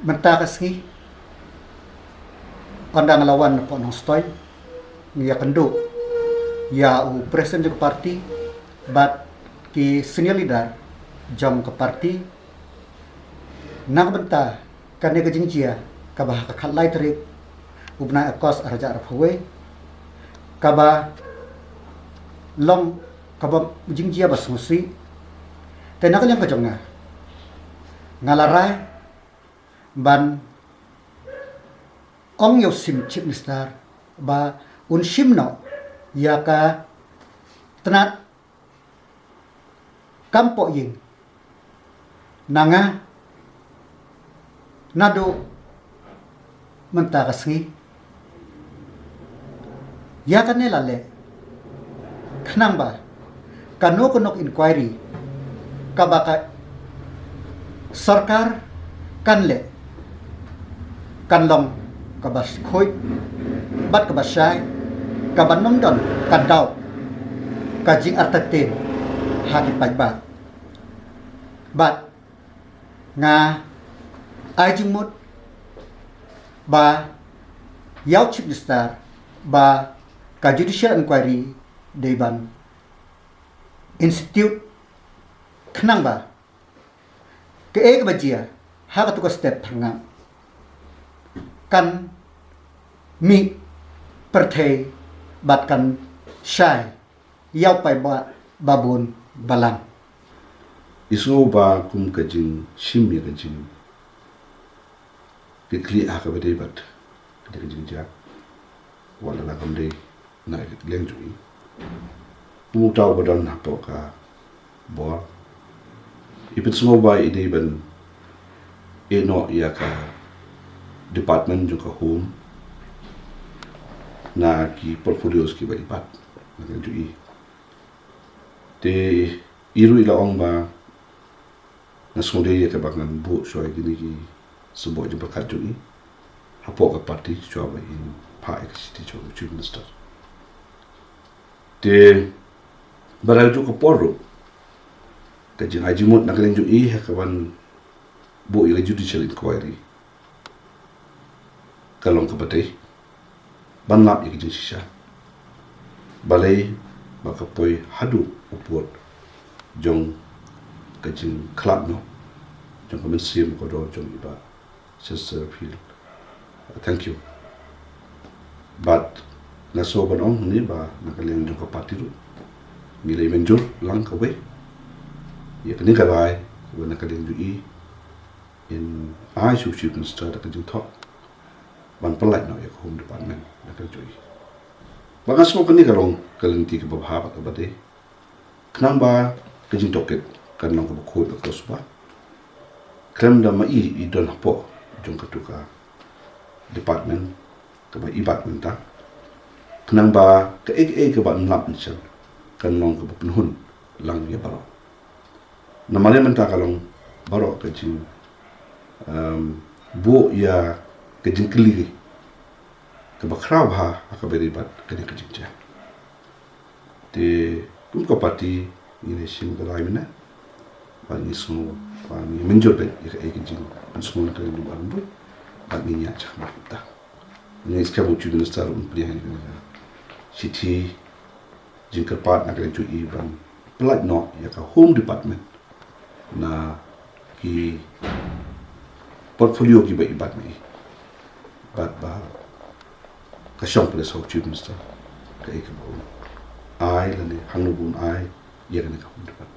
Mentakas ondang lawan po nong style ngiya kendo ya u present ke parti but ki senior leader jam ke parti nang benta kane ke jingjia ka bah ka khalai trik ubna akos araja arphwe ka ba long ka ba jingjia basmusi te nak yang ka jonga ngalarai ban ong yo sim chip mister ba un simno ya ka Tnad Kam Pohiing nanga nado mentakas ya kan lale khnang ba kano konok inquiry ka baka sarkar kanle kanlong kabas khoi bat kabas sai kaban nomdon kadau kajing artatin haki pajba bat nga ajingmut ba yaw chief minister ba ka judicial inquiry deban institute khnang ba ke ek bajia ha ka step thanga kan mi perthei bat kan shai yaw pai ba babun balang iso ba kum kajing shimmi kajing ke kli aka bade bat kajing ja wala la kamde na lengjui mu taw badan na po ka bo ipit smo ba ide ban Iehnoh ya ka department juga home na ki portfolios ki baipat na jui te iru ila ong ba na sonde ya ka bangan bu so gini ki subo je berkat jui hapo ka parti so ba in pa city so chief minister te baral ju ko porro ka jing ajimut na kalen jui ha ka ban bu ila judicial inquiry kalong kapatay banlap yung siya balay makapoy hadu upot jong kajing club no jong kamensim ko do jong iba sister feel thank you but naso banong ni ba nakaling jong kapati ru nilay menjur lang kawe ya kani kalay ko nakaling ju in I should chief minister kajing talk ban pelai no ya home department na ka joy baka smo kani kalong kalinti ka babha ka bade knang ba kajing toket kan nang ka ko ka suba krem da mai I don po jong ka tuka department ka ba ibat menta knang ba ka ek ka ba nlap ni chan kan nong ka punhun lang ya baro na male menta kalong baro kajing bo ya kajing keli ke bakraw ha akaberi bat kani kajing ja te kum ko parti ni sim da laimena ba ni so ba ni menjor bet ya kajing an so na kali ban bu ba ni ya cha ma ta ni ska bu chief minister un plihan city jingkar pat na kali ju ban plat no ya ka home department na ki portfolio ki ba ibat mai bat ba ka syong pada sau chief minister ka ikut ai lani hangbun ai ya kan ka hum depan